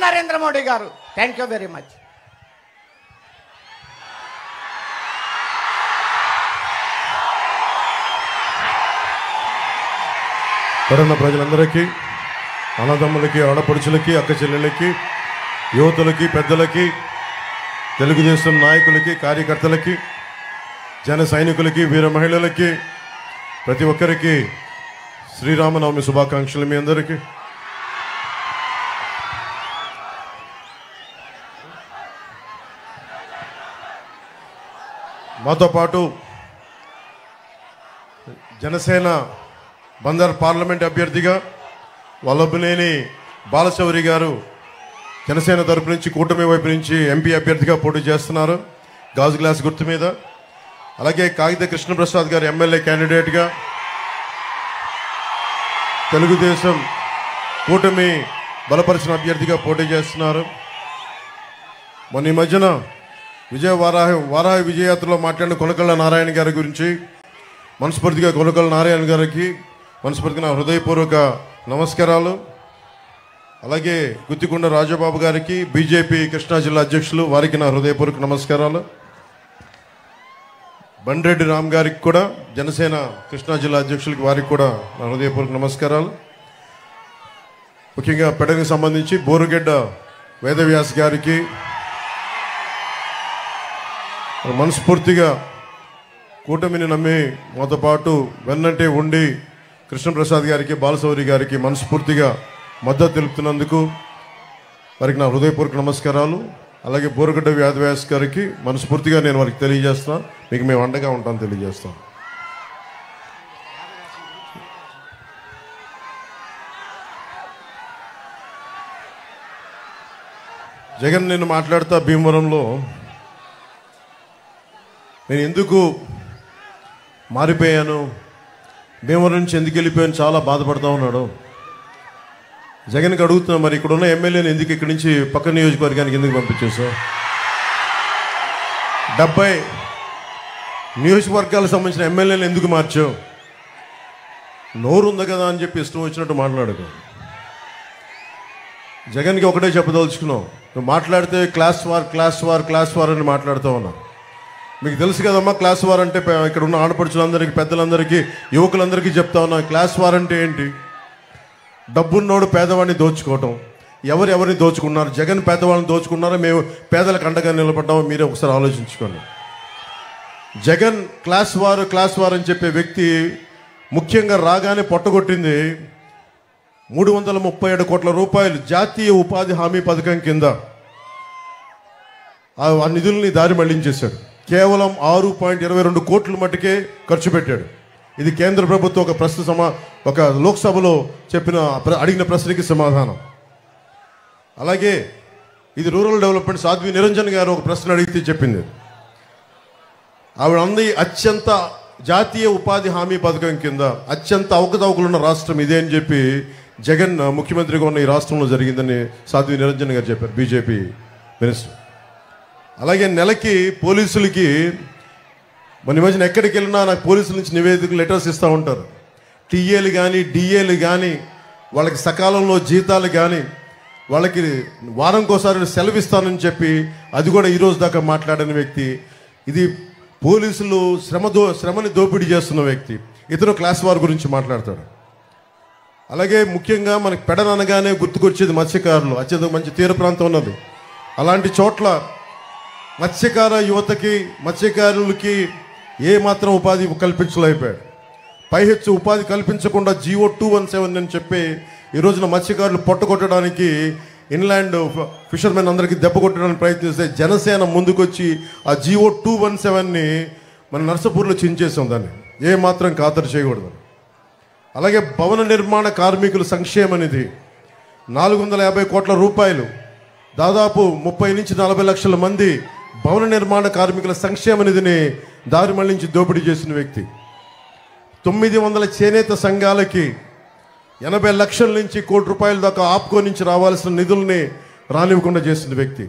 నరేంద్ర మోడీ గారు. Thank you very much. Corona ప్రజలందరికీ, అన్నదమ్ములకి, ఆడపడుచులకి, అక్క చెల్లెళ్ళకి, యువతులకి, పెద్దలకి, తెలుగుదేశం నాయకులకి, కార్యకర్తలకి, జన సైనికులకి, వీర మహిళలకి, ప్రతి ఒక్కరికి శ్రీరామనవమి శుభాకాంక్షలు. మీ అందరికీ మాతో పాటు జనసేన బందర్ పార్లమెంట్ అభ్యర్థిగా వల్లభనేని బాలశౌరి గారు జనసేన తరపు నుంచి, కూటమి వైపు నుంచి ఎంపీ అభ్యర్థిగా పోటీ చేస్తున్నారు గాజు గ్లాస్ గుర్తు మీద. అలాగే కాగిత కృష్ణప్రసాద్ గారు ఎమ్మెల్యే క్యాండిడేట్గా తెలుగుదేశం కూటమి బలపరిచిన అభ్యర్థిగా పోటీ చేస్తున్నారు. మొన్న ఈ మధ్యన వారాహి విజయయాత్రలో మాట్లాడిన కొనకళ్ళ నారాయణ గారి గురించి మనస్ఫూర్తిగా కొనకళ్ళ నారాయణ గారికి మనస్ఫూర్తిగా నా హృదయపూర్వక నమస్కారాలు. అలాగే గుత్తికొండ రాజబాబు గారికి, బీజేపీ కృష్ణా జిల్లా అధ్యక్షులు, వారికి నా హృదయపూర్వక నమస్కారాలు. బండ్రెడ్డి రామ్ గారికి కూడా, జనసేన కృష్ణా జిల్లా అధ్యక్షులకి, వారికి కూడా నా హృదయపూర్వక నమస్కారాలు. ముఖ్యంగా పెడకు సంబంధించి బోరుగడ్డ వేదవ్యాస్ గారికి మనస్ఫూర్తిగా కూటమిని నమ్మి మాతో పాటు వెన్నంటే ఉండి కృష్ణప్రసాద్ గారికి, బాలశౌరి గారికి మనస్ఫూర్తిగా మద్దతు తెలుపుతున్నందుకు వారికి నా హృదయపూర్వక నమస్కారాలు. అలాగే బోరుగడ్డ వేదవ్యాస్ గారికి మనస్ఫూర్తిగా నేను వారికి తెలియజేస్తాను, మీకు మేము అండగా ఉంటాను తెలియజేస్తాం. జగన్ నేను మాట్లాడుతా భీమవరంలో నేను ఎందుకు మారిపోయాను, భీమవరం నుంచి ఎందుకు వెళ్ళిపోయాను చాలా బాధపడతా ఉన్నాడు. జగన్కి అడుగుతున్నా, మరి ఇక్కడ ఉన్న ఎమ్మెల్యేని ఎందుకు ఇక్కడి నుంచి పక్క నియోజకవర్గానికి ఎందుకు పంపించేసావు? 70 నియోజకవర్గాలకు సంబంధించిన ఎమ్మెల్యేలు ఎందుకు మార్చావు? నోరు ఉంది కదా అని చెప్పి ఇష్టం వచ్చినట్టు మాట్లాడుకో. జగన్కి ఒకటే చెప్పదలుచుకున్నావు, నువ్వు మాట్లాడితే క్లాస్ వార్ అని మాట్లాడుతూ ఉన్నావు. మీకు తెలుసు కదమ్మా క్లాస్ వార్ అంటే. ఇక్కడ ఉన్న ఆడపడుచులందరికీ, పెద్దలందరికీ, యువకులందరికీ చెప్తా ఉన్నా, క్లాస్ వార్ అంటే ఏంటి? డబ్బున్నోడు పేదవాడిని దోచుకోవటం. ఎవరిని దోచుకున్నారు? జగన్ పేదవాళ్ళని దోచుకున్నారా, మేము పేదలకు అండగా నిలబడ్డామో మీరే ఒకసారి ఆలోచించుకోండి. జగన్ క్లాస్ వార్ అని చెప్పే వ్యక్తి ముఖ్యంగా రాగానే పొట్టగొట్టింది 337 కోట్ల రూపాయలు జాతీయ ఉపాధి హామీ పథకం కింద ఆ నిధుల్ని దారి మళ్లించేశాడు. కేవలం 6.22 కోట్ల మట్టుకే ఖర్చు పెట్టాడు. ఇది కేంద్ర ప్రభుత్వం ఒక లోక్సభలో అడిగిన ప్రశ్నకి సమాధానం. అలాగే ఇది రూరల్ డెవలప్మెంట్ సాధ్వి నిరంజన్ గారు ఒక ప్రశ్న అడిగితే చెప్పింది, ఆవిడ అంది అత్యంత జాతీయ ఉపాధి హామీ పథకం కింద అత్యంత అవకతవకలున్న రాష్ట్రం ఇదే అని చెప్పి జగన్ ముఖ్యమంత్రిగా ఉన్న ఈ రాష్ట్రంలో జరిగిందని సాధ్వి నిరంజన్ గారు చెప్పారు, బీజేపీ మినిస్టర్. అలాగే నెలకి పోలీసులకి మన మధ్యన ఎక్కడికి వెళ్ళినా నాకు పోలీసుల నుంచి నివేదికలు లెటర్స్ ఇస్తూ ఉంటారు. టీఏలు కానీ, డిఏలు కానీ, వాళ్ళకి సకాలంలో జీతాలు కానీ, వాళ్ళకి వారంకోసారి సెలవు ఇస్తానని చెప్పి అది కూడా ఈరోజు దాకా మాట్లాడిన వ్యక్తి. ఇది పోలీసులు శ్రమని దోపిడీ చేస్తున్న వ్యక్తి. ఇతను క్లాస్ వార్ గురించి మాట్లాడతాడు. అలాగే ముఖ్యంగా మనకి పెడననగానే గుర్తుకొచ్చేది మత్స్యకారులు. అత్యంత మంచి తీర ప్రాంతం ఉన్నది. అలాంటి చోట్ల మత్స్యకార యువతకి, మత్స్యకారులకి ఏమాత్రం ఉపాధి కల్పించలేకపోయాడు. పైహెచ్చు ఉపాధి కల్పించకుండా GO 217 అని చెప్పి ఈ రోజున మత్స్యకారులు పొట్టగొట్టడానికి, ఇన్లాండ్ ఫిషర్మెన్ అందరికీ దెబ్బ కొట్టడానికి ప్రయత్నిస్తే జనసేన ముందుకొచ్చి ఆ GO 217ని మన నర్సపూర్లో చించేసాం. దాన్ని ఏమాత్రం ఖాతరు చేయకూడదు. అలాగే భవన నిర్మాణ కార్మికుల సంక్షేమ నిధి 450 కోట్ల రూపాయలు, దాదాపు 30 నుంచి 40 లక్షల మంది భవన నిర్మాణ కార్మికుల సంక్షేమ నిధిని దారి మళ్లించి దోపిడీ చేసిన వ్యక్తి. 900 చేనేత సంఘాలకి 80 లక్షల నుంచి 1 కోటి రూపాయల దాకా ఆప్కో నుంచి రావాల్సిన నిధుల్ని రానివ్వకుండా చేసిన వ్యక్తి.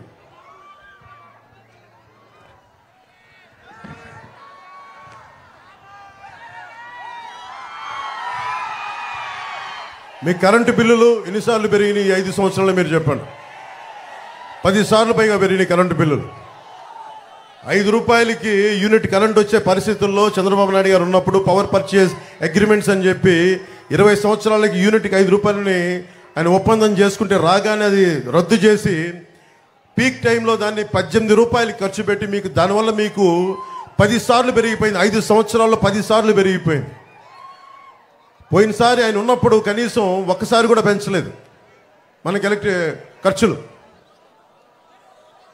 మీ కరెంటు బిల్లులు ఎన్నిసార్లు పెరిగినాయి 5 సంవత్సరాలు మీరు చెప్పండి. 10 సార్లు పైగా పెరిగినాయి కరెంటు బిల్లులు. 5 రూపాయలకి యూనిట్ కరెంట్ వచ్చే పరిస్థితుల్లో చంద్రబాబు నాయుడు గారు ఉన్నప్పుడు పవర్ పర్చేజ్ అగ్రిమెంట్స్ అని చెప్పి 20 సంవత్సరాలకి యూనిట్కి 5 రూపాయలని ఆయన ఒప్పందం చేసుకుంటే రాగానే అది రద్దు చేసి పీక్ టైంలో దాన్ని 18 రూపాయలకి ఖర్చు పెట్టి మీకు దానివల్ల మీకు 10 సార్లు పెరిగిపోయింది. 5 సంవత్సరాల్లో 10 సార్లు పెరిగిపోయింది. పోయినసారి ఆయన ఉన్నప్పుడు కనీసం ఒక్కసారి కూడా పెంచలేదు మనకి ఖర్చులు.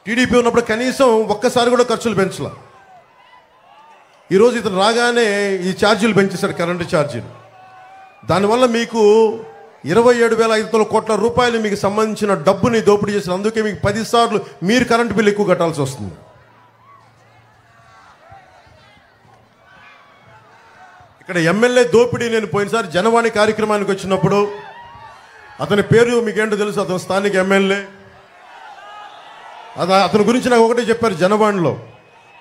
టీడీపీ ఉన్నప్పుడు కనీసం ఒక్కసారి కూడా ఖర్చులు పెంచలా. ఈరోజు ఇతను రాగానే ఈ ఛార్జీలు పెంచేశారు, కరెంటు ఛార్జీలు. దానివల్ల మీకు 27,500 కోట్ల రూపాయలు మీకు సంబంధించిన డబ్బుని దోపిడీ చేసిన. అందుకే మీకు 10 సార్లు మీరు కరెంటు బిల్లు ఎక్కువ కట్టాల్సి వస్తుంది. ఇక్కడ ఎమ్మెల్యే దోపిడీ, నేను పోయినసారి జనవాణి కార్యక్రమానికి వచ్చినప్పుడు అతని పేరు మీకేంటో తెలుసు, అతను స్థానిక ఎమ్మెల్యే. అతని గురించి నాకు ఒకటే చెప్పారు జనవాణిలో.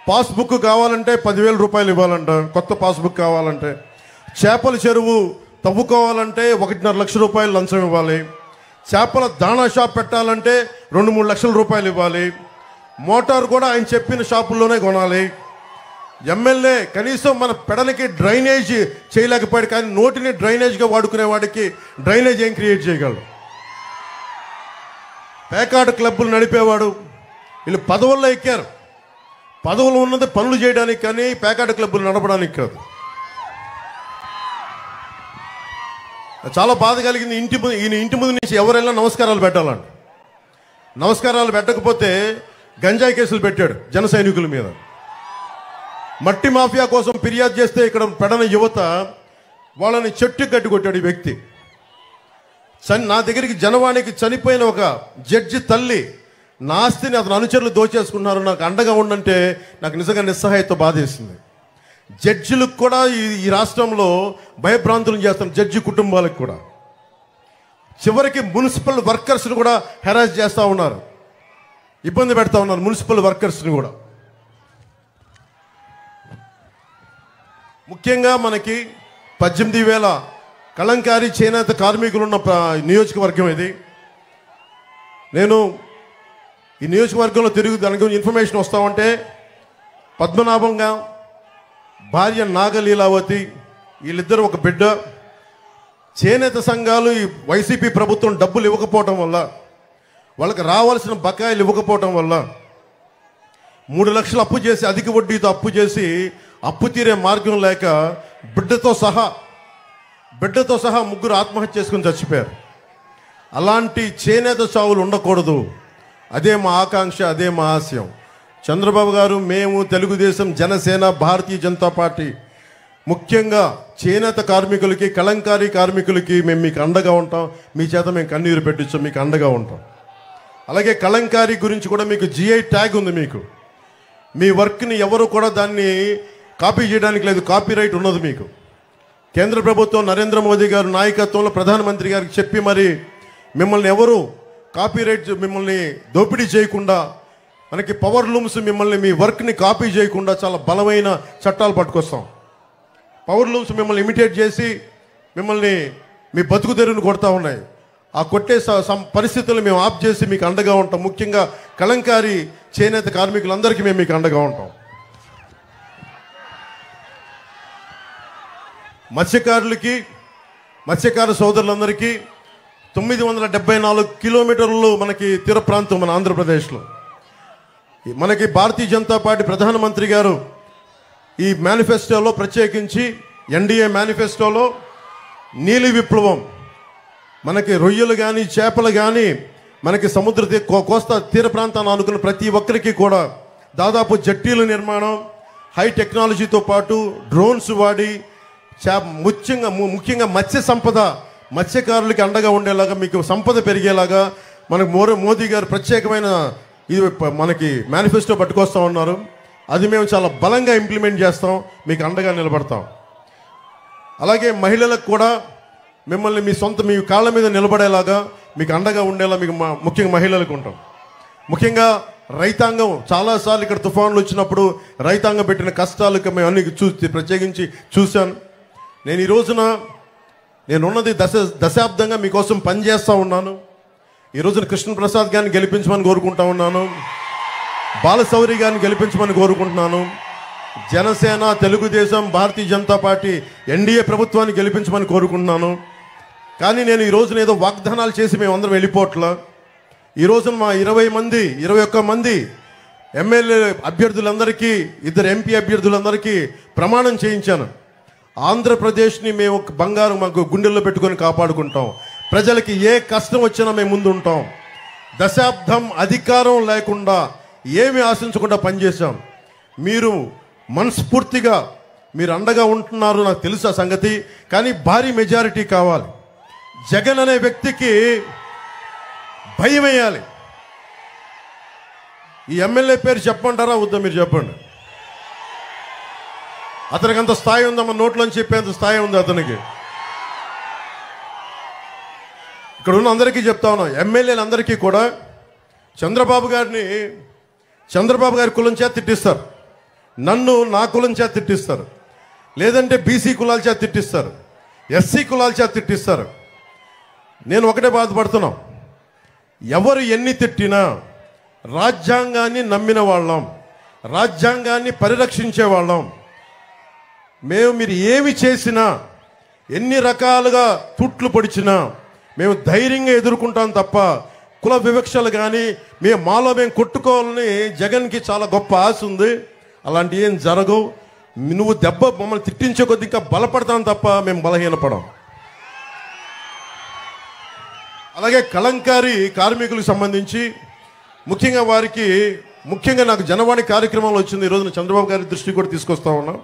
పాస్బుక్ కావాలంటే 10,000 రూపాయలు ఇవ్వాలంట, కొత్త పాస్బుక్ కావాలంటే. చేపల చెరువు తవ్వుకోవాలంటే 1.5 లక్షల రూపాయలు లంచం ఇవ్వాలి. చేపల దాణా షాప్ పెట్టాలంటే 2-3 లక్షల రూపాయలు ఇవ్వాలి. మోటార్ కూడా ఆయన చెప్పిన షాపుల్లోనే కొనాలి. ఎమ్మెల్యే కనీసం మన పెడలకి డ్రైనేజ్ చేయలేకపోయాడు, కానీ నోటిని డ్రైనేజ్గా వాడుకునే వాడికి డ్రైనేజ్ ఏం క్రియేట్ చేయగలడు? పేకాట క్లబ్బులు నడిపేవాడు. వీళ్ళు పదవుల్లో ఎక్కారు. పదవులు ఉన్నది పనులు చేయడానికి, కానీ పేకాట క్లబ్బులు నడపడానికి కాదు. చాలా బాధ కలిగింది. ఈయన ఇంటి ముందు నుంచి ఎవరైనా నమస్కారాలు పెట్టాలంట. నమస్కారాలు పెట్టకపోతే గంజాయి కేసులు పెట్టాడు జన సైనికుల మీద. మట్టి మాఫియా కోసం ఫిర్యాదు చేస్తే ఇక్కడ పెడన యువత వాళ్ళని చెట్టు కట్టి కొట్టాడు ఈ వ్యక్తి. నా దగ్గరికి జనవాణికి చనిపోయిన ఒక జడ్జి తల్లి నా ఆస్తిని అతను అనుచరులు దోచేసుకున్నారు, నాకు అండగా ఉండంటే నాకు నిజంగా నిస్సహాయత బాధేసింది. జడ్జిలకు కూడా ఈ రాష్ట్రంలో భయభ్రాంతులను చేస్తాం, జడ్జి కుటుంబాలకు కూడా. చివరికి మున్సిపల్ వర్కర్స్ని కూడా హెరాస్ చేస్తూ ఉన్నారు, ఇబ్బంది పెడతా ఉన్నారు మున్సిపల్ వర్కర్స్ని కూడా. ముఖ్యంగా మనకి 18,000 కళంకారీ చేనేత కార్మికులు ఉన్న నియోజకవర్గం ఇది. నేను ఈ నియోజకవర్గంలో తిరుగు దాని గురించి ఇన్ఫర్మేషన్ వస్తామంటే పద్మనాభంగా భార్య నాగలీలావతి, వీళ్ళిద్దరూ ఒక బిడ్డ. చేనేత సంఘాలు ఈ వైసీపీ ప్రభుత్వం డబ్బులు ఇవ్వకపోవటం వల్ల, వాళ్ళకి రావాల్సిన బకాయిలు ఇవ్వకపోవటం వల్ల 3 లక్షలు అప్పు చేసి, అధిక వడ్డీతో అప్పు చేసి, అప్పు తీరే మార్గం లేక బిడ్డతో సహా 3 ఆత్మహత్య చేసుకుని చచ్చిపోయారు. అలాంటి చేనేత చావులు ఉండకూడదు. అదే మా ఆకాంక్ష, అదే మా ఆశయం. చంద్రబాబు గారు, మేము తెలుగుదేశం, జనసేన, భారతీయ జనతా పార్టీ ముఖ్యంగా చేనేత కార్మికులకి, కళంకారీ కార్మికులకి మేము మీకు అండగా ఉంటాం. మీ చేత మేము కన్నీరు పెట్టించాం, మీకు అండగా ఉంటాం. అలాగే కళంకారీ గురించి కూడా మీకు జిఐ ట్యాగ్ ఉంది. మీకు మీ వర్క్ని ఎవరు కూడా దాన్ని కాపీ చేయడానికి లేదు, కాపీ రైట్ ఉన్నది మీకు. కేంద్ర ప్రభుత్వం నరేంద్ర మోదీ గారు నాయకత్వంలో ప్రధానమంత్రి గారికి చెప్పి మరి మిమ్మల్ని ఎవరు కాపీ రైట్, మిమ్మల్ని దోపిడీ చేయకుండా, మనకి పవర్ లూమ్స్ మిమ్మల్ని మీ వర్క్ని కాపీ చేయకుండా చాలా బలమైన చట్టాలు పట్టుకొస్తాం. పవర్ లూమ్స్ మిమ్మల్ని ఇమిటేట్ చేసి మిమ్మల్ని మీ బతుకు తెరువును కొడతా ఉన్నాయి. ఆ కొట్టే పరిస్థితులు మేము ఆఫ్ చేసి మీకు అండగా ఉంటాం. ముఖ్యంగా కళంకారీ చేనేత కార్మికులందరికీ మేము మీకు అండగా ఉంటాం. మత్స్యకార సోదరులందరికీ 974 కిలోమీటర్లు మనకి తీర ప్రాంతం మన ఆంధ్రప్రదేశ్లో. మనకి భారతీయ జనతా పార్టీ ప్రధానమంత్రి గారు ఈ మేనిఫెస్టోలో, ప్రత్యేకించి ఎన్డీఏ మేనిఫెస్టోలో నీలి విప్లవం, మనకి రొయ్యలు కానీ చేపలు కానీ మనకి సముద్ర కోస్తా తీర ప్రాంతాన్ని ఆనుకున్న ప్రతి ఒక్కరికి కూడా దాదాపు జట్టీల నిర్మాణం, హై టెక్నాలజీతో పాటు డ్రోన్స్ వాడి ముఖ్యంగా మత్స్యకారులకి అండగా ఉండేలాగా, మీకు సంపద పెరిగేలాగా మనకు మోదీ గారు ప్రత్యేకమైన ఇది మనకి మేనిఫెస్టో పట్టుకొస్తూ ఉన్నారు. అది మేము చాలా బలంగా ఇంప్లిమెంట్ చేస్తాం, మీకు అండగా నిలబడతాం. అలాగే మహిళలకు కూడా మిమ్మల్ని మీ కాళ్ళ మీద నిలబడేలాగా మీకు అండగా ఉండేలా మీకు ముఖ్యంగా మహిళలకు ఉంటాం. ముఖ్యంగా రైతాంగం, చాలాసార్లు ఇక్కడ తుఫాన్లు వచ్చినప్పుడు రైతాంగం పెట్టిన కష్టాలకు మేము అన్ని ప్రత్యేకించి చూశాను. నేను ఈ రోజున నేనున్నది దశాబ్దంగా మీకోసం పనిచేస్తూ ఉన్నాను. ఈ రోజున కృష్ణప్రసాద్ గారిని గెలిపించమని కోరుకుంటా ఉన్నాను. బాలశౌరి గారిని గెలిపించమని కోరుకుంటున్నాను. జనసేన, తెలుగుదేశం, భారతీయ జనతా పార్టీ ఎన్డీఏ ప్రభుత్వాన్ని గెలిపించమని కోరుకుంటున్నాను. కానీ నేను ఈ రోజున ఏదో వాగ్దానాలు చేసి మేమందరం వెళ్ళిపోవట్లా. ఈ రోజున మా 21 మంది ఎమ్మెల్యే అభ్యర్థులందరికీ, 2 ఎంపీ అభ్యర్థులందరికీ ప్రమాణం చేయించాను. ఆంధ్రప్రదేశ్ని మేము బంగారం మాకు గుండెల్లో పెట్టుకొని కాపాడుకుంటాం. ప్రజలకి ఏ కష్టం వచ్చినా మేము ముందు ఉంటాం. దశాబ్దం అధికారం లేకుండా ఏమి ఆశించకుండా పనిచేశాం. మీరు మనస్ఫూర్తిగా మీరు అండగా ఉంటున్నారు, నాకు తెలుసు ఆ సంగతి. కానీ భారీ మెజారిటీ కావాలి. జగన్ అనే వ్యక్తికి భయం వేయాలి. ఈ ఎమ్మెల్యే పేరు చెప్పమంటారా వద్దా? మీరు చెప్పండి. అతనికి అంత స్థాయి ఉందమ్మా, నోట్లోంచి చెప్పేంత స్థాయి ఉంది అతనికి. ఇక్కడ ఉన్న అందరికీ చెప్తా ఉన్నాం, ఎమ్మెల్యేలందరికీ కూడా చంద్రబాబు గారి కులం చేత తిట్టిస్తారు, నన్ను నా కులం చేత తిట్టిస్తారు, లేదంటే బీసీ కులాల చేత తిట్టిస్తారు, ఎస్సీ కులాల చేత తిట్టిస్తారు. నేను ఒకటే బాధపడుతున్నాం, ఎవరు ఎన్ని తిట్టినా రాజ్యాంగాన్ని నమ్మిన వాళ్ళం, రాజ్యాంగాన్ని పరిరక్షించే వాళ్ళం. మీరు ఏమి చేసినా, ఎన్ని రకాలుగా తుట్లు పొడిచినా మేము ధైర్యంగా ఎదుర్కొంటాం తప్ప కుల వివక్షలు కానీ మాలో మేము కొట్టుకోవాలని జగన్కి చాలా గొప్ప ఆశ ఉంది. అలాంటి ఏం జరగవు. నువ్వు మమ్మల్ని తిట్టించే కొద్ది ఇంకా బలపడతాం తప్ప మేము బలహీనపడం. అలాగే కలంకారీ కార్మికులకు సంబంధించి ముఖ్యంగా నాకు జనవాణి కార్యక్రమంలో వచ్చింది. ఈరోజు చంద్రబాబు గారి దృష్టికి కూడా తీసుకొస్తా ఉన్నాం.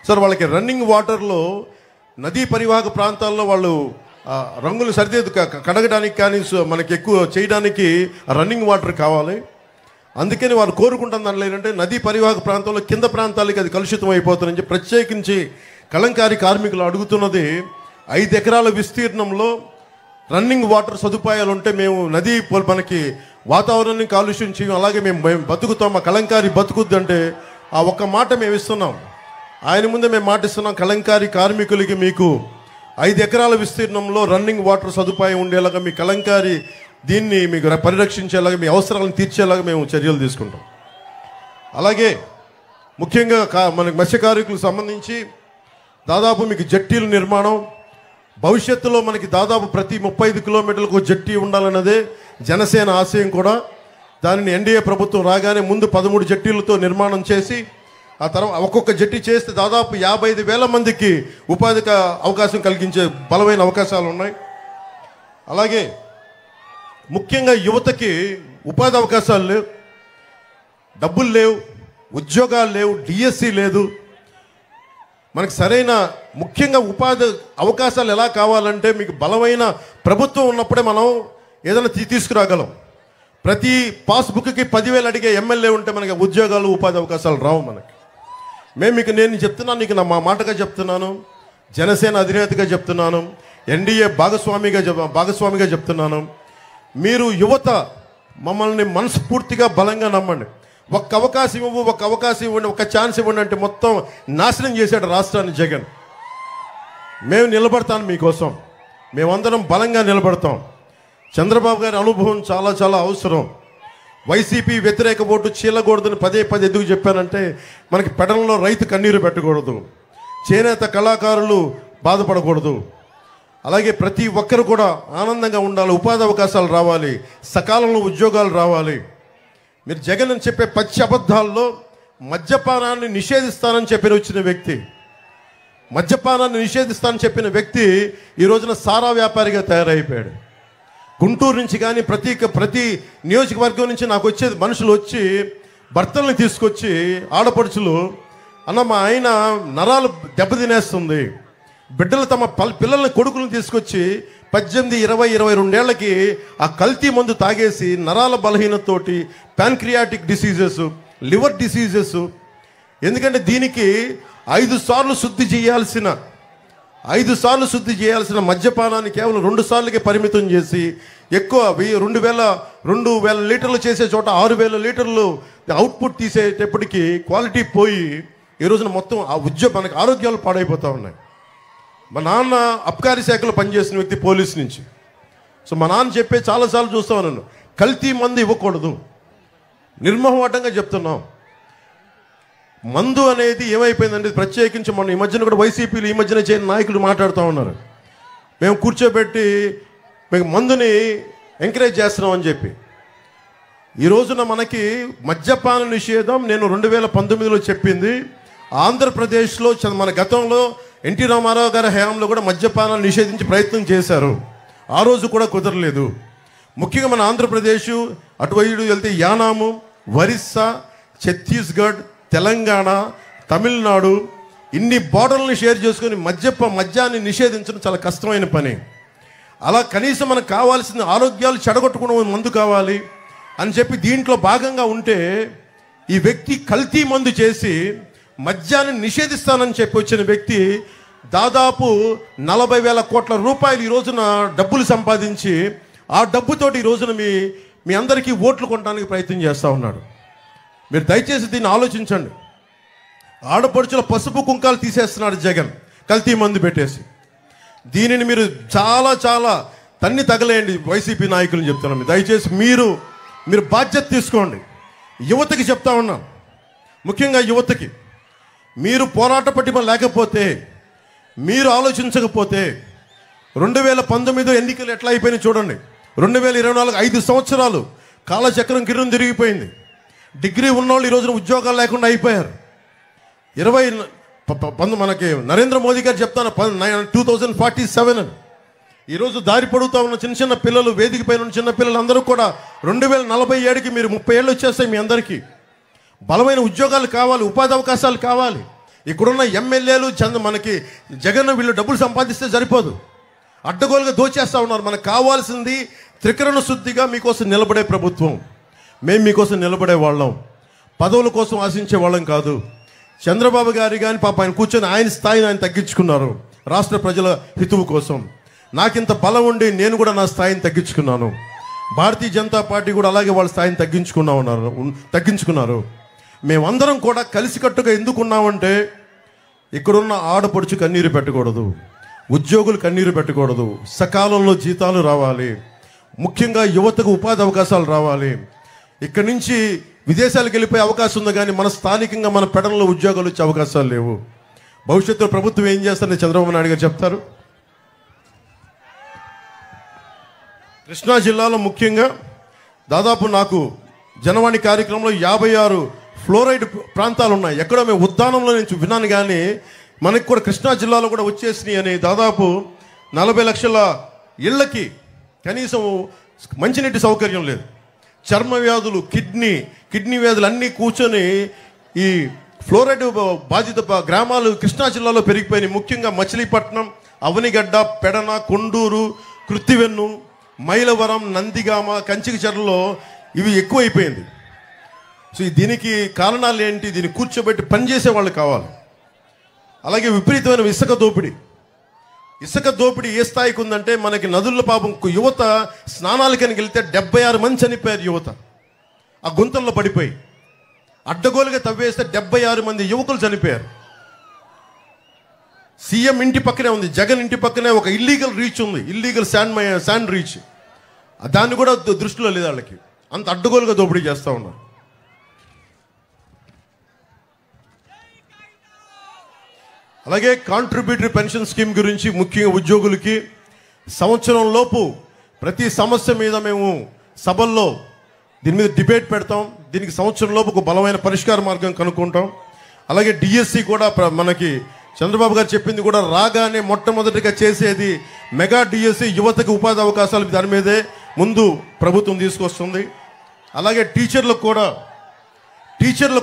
సార్, వాళ్ళకి రన్నింగ్ వాటర్లో నదీ పరివాహక ప్రాంతాల్లో వాళ్ళు రంగులు సరిదిద్దు కడగడానికి కానీ మనకి ఎక్కువ చేయడానికి రన్నింగ్ వాటర్ కావాలి. అందుకని వాళ్ళు కోరుకుంటుంది దానిలో ఏంటంటే నదీ పరివాహక ప్రాంతంలో కింద ప్రాంతాలకి అది కలుషితం అయిపోతుందని చెప్పి ప్రత్యేకించి కలంకారీ కార్మికులు అడుగుతున్నది 5 ఎకరాల విస్తీర్ణంలో రన్నింగ్ వాటర్ సదుపాయాలు ఉంటే మేము నదీ మనకి వాతావరణాన్ని కాలుష్యం చేయం, అలాగే మేము బతుకుతాం, మా కలంకారీ బతుకుద్ది అంటే ఆ ఒక్క మాట మేము ఇస్తున్నాం. ఆయన ముందే మేము మాటిస్తున్నాం, కలంకారీ కార్మికులకి మీకు 5 ఎకరాల విస్తీర్ణంలో రన్నింగ్ వాటర్ సదుపాయం ఉండేలాగా మీ కలంకారీ దీన్ని మీకు పరిరక్షించేలాగా మీ అవసరాలను తీర్చేలాగా మేము చర్యలు తీసుకుంటాం. అలాగే ముఖ్యంగా మనకి మత్స్య కార్మికులకు సంబంధించి దాదాపు మీకు జట్టీల నిర్మాణం, భవిష్యత్తులో మనకి దాదాపు ప్రతి 35 కిలోమీటర్లకు జట్టి ఉండాలన్నదే జనసేన ఆశయం కూడా. దానిని ఎన్డీఏ ప్రభుత్వం రాగానే ముందు 13 జట్టీలతో నిర్మాణం చేసి ఆ తర్వాత ఒక్కొక్క జట్టి చేస్తే దాదాపు 55,000 మందికి ఉపాధికి అవకాశం కలిగించే బలమైన అవకాశాలు ఉన్నాయి. అలాగే ముఖ్యంగా యువతకి ఉపాధి అవకాశాలు లేవు, డబ్బులు లేవు, ఉద్యోగాలు లేవు, డిఎస్సి లేదు. మనకి సరైన ముఖ్యంగా ఉపాధి అవకాశాలు ఎలా కావాలంటే మీకు బలమైన ప్రభుత్వం ఉన్నప్పుడే మనం ఏదైనా తీసుకురాగలం. ప్రతి పాస్బుక్కి 10,000 అడిగే ఎమ్మెల్యే ఉంటే మనకి ఉద్యోగాలు ఉపాధి అవకాశాలు రావు మనకి. నేను చెప్తున్నాను, నీకు మా మాటగా చెప్తున్నాను, జనసేన అధినేతగా చెప్తున్నాను, ఎన్డీఏ భాగస్వామిగా చెప్తున్నాను. మీరు యువత మమ్మల్ని మనస్ఫూర్తిగా బలంగా నమ్మండి. ఒక్క అవకాశం ఇవ్వండి, ఒక ఛాన్స్ ఇవ్వండి అంటే మొత్తం నాశనం చేశాడు రాష్ట్రాన్ని జగన్. మేము నిలబడతాను మీకోసం, మేమందరం బలంగా నిలబడతాం. చంద్రబాబు గారి అనుభవం చాలా చాలా అవసరం. వైసీపీ వ్యతిరేక ఓటు చీలకూడదని పదే ఎందుకు చెప్పానంటే మనకి పెడలలో రైతు కన్నీరు పెట్టకూడదు, చేనేత కళాకారులు బాధపడకూడదు. అలాగే ప్రతి ఒక్కరు కూడా ఆనందంగా ఉండాలి, ఉపాధి అవకాశాలు రావాలి, సకాలంలో ఉద్యోగాలు రావాలి. మీరు జగన్ అని చెప్పే పచ్చి అబద్ధాల్లో మద్యపానాన్ని నిషేధిస్తానని చెప్పిన వ్యక్తి ఈ రోజున సారా వ్యాపారిగా తయారైపోయాడు. గుంటూరు నుంచి కానీ ప్రతి నియోజకవర్గం నుంచి నాకు వచ్చేది మనుషులు వచ్చి భర్తల్ని తీసుకొచ్చి ఆడపడుచులు, అన్న మా ఆయన నరాలు దెబ్బతినేస్తుంది, బిడ్డలు తమ పిల్లల్ని కొడుకులను తీసుకొచ్చి 18, 20, 22 ఏళ్లకి ఆ కల్తీ మందు తాగేసి నరాల బలహీనతతోటి ప్యాన్క్రియాటిక్ డిసీజెస్, లివర్ డిసీజెస్. ఎందుకంటే దీనికి 5 సార్లు శుద్ధి చేయాల్సిన మద్యపానాన్ని కేవలం 2 సార్లకే పరిమితం చేసి ఎక్కువ 2,000 లీటర్లు చేసే చోట 6,000 లీటర్లు అవుట్పుట్ తీసేటప్పటికి క్వాలిటీ పోయి ఈ రోజున మొత్తం మనకి ఆరోగ్యాలు పాడైపోతూ ఉన్నాయి. మా నాన్న అబ్కారీ శాఖలో పనిచేసిన వ్యక్తి, పోలీస్ నుంచి సో మా నాన్న చెప్పే చాలాసార్లు చూస్తాను నన్ను, కల్తీ మందు ఇవ్వకూడదు, నిర్మోహమాటంగా చెప్తున్నాం. మందు అనేది ఏమైపోయిందంటే, ప్రత్యేకించి మన ఈ మధ్యన కూడా వైసీపీలు ఈ మధ్యన చేయని నాయకులు మాట్లాడుతూ ఉన్నారు, మేము కూర్చోబెట్టి మేము మందుని ఎంకరేజ్ చేస్తున్నాం అని చెప్పి. ఈ రోజున మనకి మద్యపాన నిషేధం నేను 2019లో చెప్పింది. ఆంధ్రప్రదేశ్లో మన గతంలో ఎన్టీ రామారావు గారి హయాంలో కూడా మద్యపానాన్ని నిషేధించి ప్రయత్నం చేశారు. ఆ రోజు కూడా కుదరలేదు. ముఖ్యంగా మన ఆంధ్రప్రదేశ్ అటువైపు వెళ్తే యానాము, ఒరిస్సా, ఛత్తీస్గఢ్, తెలంగాణ, తమిళనాడు ఇన్ని బోర్డర్లను షేర్ చేసుకొని మద్యాన్ని నిషేధించడం చాలా కష్టమైన పని. అలా కనీసం మనకు కావాల్సిన ఆరోగ్యాలు చెడగొట్టుకున్న మందు కావాలి అని చెప్పి దీంట్లో భాగంగా ఉంటే, ఈ వ్యక్తి కల్తీ మందు చేసి మద్యాన్ని నిషేధిస్తానని చెప్పి వచ్చిన వ్యక్తి దాదాపు 40,000 కోట్ల రూపాయలు ఈ రోజున డబ్బులు సంపాదించి ఆ డబ్బుతోటి ఈ రోజున మీ అందరికీ ఓట్లు కొనడానికి ప్రయత్నం చేస్తూ ఉన్నాడు. మీరు దయచేసి దీన్ని ఆలోచించండి. ఆడపడుచుల పసుపు కుంకాలు తీసేస్తున్నాడు జగన్ కల్తీ మందు పెట్టేసి. దీనిని మీరు చాలా చాలా తన్ని తగలేయండి. వైసీపీ నాయకులను చెప్తున్నాం, దయచేసి మీరు బాధ్యత తీసుకోండి. యువతకి చెప్తా ఉన్నాం, ముఖ్యంగా యువతకి, మీరు పోరాట పటిమ లేకపోతే, మీరు ఆలోచించకపోతే 2019 ఎన్నికలు ఎట్లా అయిపోయినాయి చూడండి. 2024 5 సంవత్సరాలు కాలచక్రం కిరణం తిరిగిపోయింది. డిగ్రీ ఉన్నవాళ్ళు ఈ రోజున ఉద్యోగాలు లేకుండా అయిపోయారు. మనకి నరేంద్ర మోదీ గారు చెప్తాను 2047 అని. ఈరోజు దారి పడుతూ ఉన్న చిన్న చిన్న పిల్లలు, వేదిక పైన ఉన్న చిన్న పిల్లలు అందరూ కూడా 2047కి మీరు 30 ఏళ్ళు వచ్చేస్తాయి. మీ అందరికీ బలమైన ఉద్యోగాలు కావాలి, ఉపాధి అవకాశాలు కావాలి. ఇక్కడున్న ఎమ్మెల్యేలు మనకి జగన్ వీళ్ళు డబ్బులు సంపాదిస్తే సరిపోదు, అడ్డగోలుగా దోచేస్తూ ఉన్నారు. మనకు కావాల్సింది త్రికరణ శుద్ధిగా మీకోసం నిలబడే ప్రభుత్వం. మేము మీకోసం నిలబడే వాళ్ళం, పదవుల కోసం ఆశించే వాళ్ళం కాదు. చంద్రబాబు గారి కానీ పాప ఆయన కూర్చొని ఆయన స్థాయిని ఆయన తగ్గించుకున్నారు రాష్ట్ర ప్రజల హితువు కోసం. నాకింత బలం ఉండి నేను కూడా నా స్థాయిని తగ్గించుకున్నాను. భారతీయ జనతా పార్టీ కూడా అలాగే వాళ్ళ స్థాయిని తగ్గించుకున్నారు. మేమందరం కూడా కలిసికట్టుగా ఎందుకున్నామంటే, ఇక్కడున్న ఆడపడుచు కన్నీరు పెట్టకూడదు, ఉద్యోగులు కన్నీరు పెట్టకూడదు, సకాలంలో జీతాలు రావాలి, ముఖ్యంగా యువతకు ఉపాధి అవకాశాలు రావాలి. ఇక్కడి నుంచి విదేశాలకు వెళ్ళిపోయే అవకాశం ఉంది, కానీ మన స్థానికంగా మన పెడల్లో ఉద్యోగాలు వచ్చే అవకాశాలు లేవు. భవిష్యత్తులో ప్రభుత్వం ఏం చేస్తారని చంద్రబాబు నాయుడు గారు చెప్తారు. కృష్ణా జిల్లాలో ముఖ్యంగా దాదాపు నాకు జనవాణి కార్యక్రమంలో 56 ఫ్లోరైడ్ ప్రాంతాలు ఉన్నాయి. ఎక్కడో మేము ఉద్దానంలో నుంచి విన్నాను, కానీ మనకి కూడా కృష్ణా జిల్లాలో కూడా వచ్చేసినాయి అని. దాదాపు 40 లక్షల ఇళ్లకి కనీసం మంచినీటి సౌకర్యం లేదు. చర్మ వ్యాధులు, కిడ్నీ వ్యాధులు అన్నీ కూర్చొని ఈ ఫ్లోరైడ్ బాధిత గ్రామాలు కృష్ణా జిల్లాలో పెరిగిపోయినాయి. ముఖ్యంగా మచిలీపట్నం, అవనిగడ్డ, పెడన, కొండూరు, కృత్తివెన్ను, మైలవరం, నందిగామ, కంచికచర్లలో ఇవి ఎక్కువైపోయింది. సో దీనికి కారణాలు ఏంటి? దీన్ని కూర్చోబెట్టి పనిచేసే వాళ్ళు కావాలి. అలాగే విపరీతమైన ఇసుక దోపిడీ ఏ స్థాయికి ఉందంటే, మనకి నదుల్లో పాపం యువత స్నానాలకని వెళ్తే 76 మంది చనిపోయారు. యువత ఆ గుంతల్లో పడిపోయి అడ్డగోలుగా తవ్వేస్తే 76 మంది యువకులు చనిపోయారు. సీఎం ఇంటి పక్కనే ఉంది, జగన్ ఇంటి పక్కనే ఒక ఇల్లీగల్ రీచ్ ఉంది, ఇల్లీగల్ శాండ్ రీచ్. దాన్ని కూడా దృష్టిలో లేదు వాళ్ళకి. అంత అడ్డగోలుగా దోపిడీ చేస్తూ ఉన్నారు. అలాగే కాంట్రిబ్యూటరీ పెన్షన్ స్కీమ్ గురించి ముఖ్యంగా ఉద్యోగులకి సంవత్సరం లోపు ప్రతి సమస్య మీద మేము సభల్లో దీని మీద డిబేట్ పెడతాం. దీనికి సంవత్సరం లోపు ఒక బలమైన పరిష్కార మార్గం కనుక్కుంటాం. అలాగే డిఎస్సి కూడా మనకి చంద్రబాబు గారు చెప్పింది కూడా రాగానే మొట్టమొదటిగా చేసేది మెగా డిఎస్సి, యువతకు ఉపాధి అవకాశాలు. దాని మీదే ముందు ప్రభుత్వం తీసుకొస్తుంది. అలాగే టీచర్లకు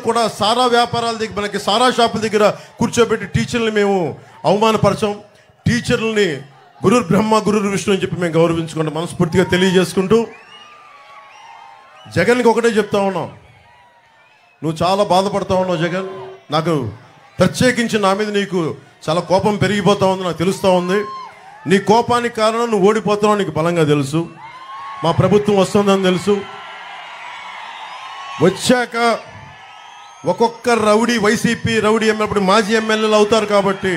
కూడా సారా వ్యాపారాల దగ్గర, మనకి సారా షాపుల దగ్గర కూర్చోబెట్టి టీచర్లని మేము అవమానపరచాం. టీచర్లని గురుర్ బ్రహ్మ గురుర్ విష్ణు అని చెప్పి మేము గౌరవించుకుంటాం, మనస్ఫూర్తిగా తెలియజేసుకుంటూ జగన్కి ఒకటే చెప్తా ఉన్నాం, నువ్వు చాలా బాధపడతా ఉన్నావు జగన్. నాకు ప్రత్యేకించి నా మీద నీకు చాలా కోపం పెరిగిపోతా ఉంది, నాకు తెలుస్తూ ఉంది. నీ కోపానికి కారణం నువ్వు ఓడిపోతున్నావు నీకు బలంగా తెలుసు. మా ప్రభుత్వం వస్తుందని తెలుసు. వచ్చాక ఒక్కొక్క రౌడీ, వైసీపీ రౌడీ ఎమ్మెల్యే మాజీ ఎమ్మెల్యేలు అవుతారు. కాబట్టి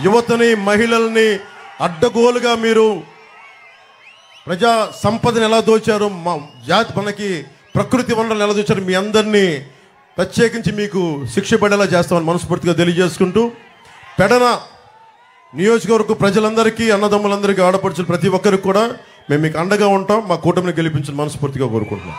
యువతని, మహిళల్ని అడ్డగోలుగా మీరు ప్రజా సంపదను ఎలా దోచారు, మా జాతి మనకి ప్రకృతి వనరులను ఎలా దోచారు, మీ అందరినీ ప్రత్యేకించి మీకు శిక్ష పడేలా చేస్తామని మనస్ఫూర్తిగా తెలియజేసుకుంటూ, పెడన నియోజకవర్గ ప్రజలందరికీ, అన్నదమ్ములందరికీ, ఆడపడుచులు ప్రతి ఒక్కరికి కూడా మేము మీకు అండగా ఉంటాం. మా కూటమిని గెలిపించని మనస్ఫూర్తిగా కోరుకుంటున్నాం.